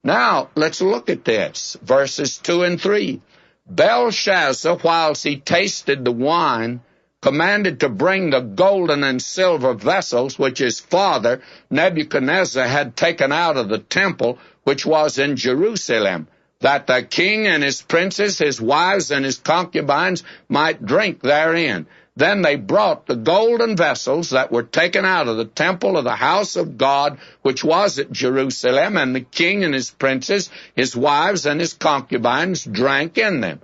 Now, let's look at this, verses 2 and 3. Belshazzar, whilst he tasted the wine, commanded to bring the golden and silver vessels which his father Nebuchadnezzar had taken out of the temple which was in Jerusalem, that the king and his princes, his wives, and his concubines might drink therein. Then they brought the golden vessels that were taken out of the temple of the house of God, which was at Jerusalem, and the king and his princes, his wives, and his concubines drank in them.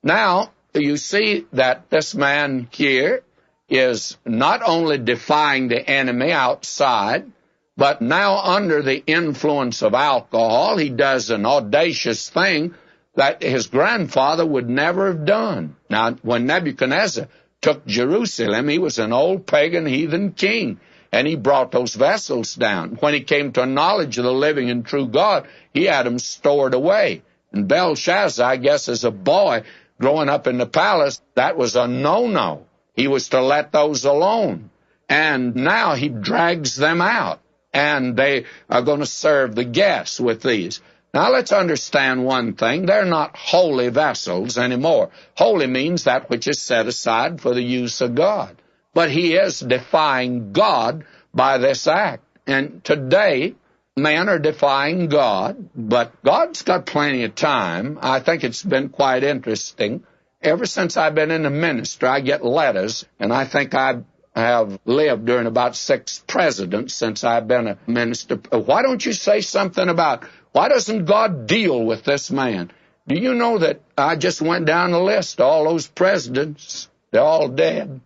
Now, you see that this man here is not only defying the enemy outside, but now under the influence of alcohol, he does an audacious thing that his grandfather would never have done. Now, when Nebuchadnezzar took Jerusalem, he was an old pagan heathen king, and he brought those vessels down. When he came to a knowledge of the living and true God, he had them stored away. And Belshazzar, I guess, as a boy growing up in the palace, that was a no-no. He was to let those alone. And now he drags them out, and they are going to serve the guests with these. Now, let's understand one thing. They're not holy vessels anymore. Holy means that which is set aside for the use of God. But he is defying God by this act. And today, men are defying God, but God's got plenty of time. I think it's been quite interesting. Ever since I've been in the ministry, I get letters, and I think I have lived during about 6 presidents since I've been a minister. Why don't you say something about, why doesn't God deal with this man? Do you know that I just went down the list, all those presidents, they're all dead.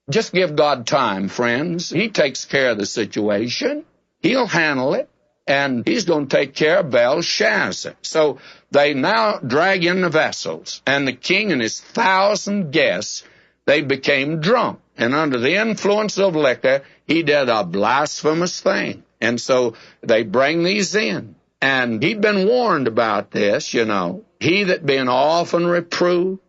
Just give God time, friends. He takes care of the situation. He'll handle it, and he's going to take care of Belshazzar. So they now drag in the vessels, and the king and his 1,000 guests, they became drunk. And under the influence of liquor, he did a blasphemous thing. And so they bring these in. And he'd been warned about this, you know. He that being often reproved,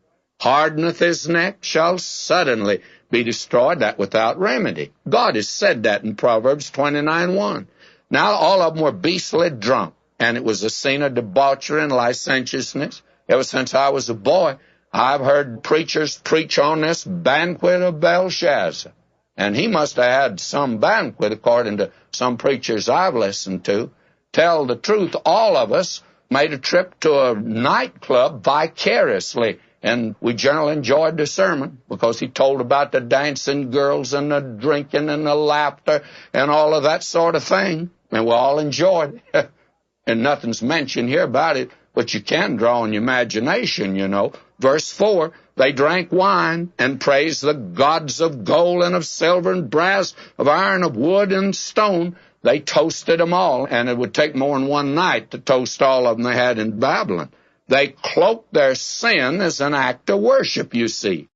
hardeneth his neck, shall suddenly be destroyed, that without remedy. God has said that in Proverbs 29:1. Now all of them were beastly drunk, and it was a scene of debauchery and licentiousness. Ever since I was a boy, I've heard preachers preach on this banquet of Belshazzar. And he must have had some banquet, according to some preachers I've listened to. Tell the truth, all of us made a trip to a nightclub vicariously, and we generally enjoyed the sermon because he told about the dancing girls and the drinking and the laughter and all of that sort of thing. And we all enjoyed it. And nothing's mentioned here about it, but you can draw on your imagination, you know. Verse 4, they drank wine and praised the gods of gold and of silver and brass, of iron, of wood and stone. They toasted them all, and it would take more than one night to toast all of them they had in Babylon. They cloaked their sin as an act of worship, you see.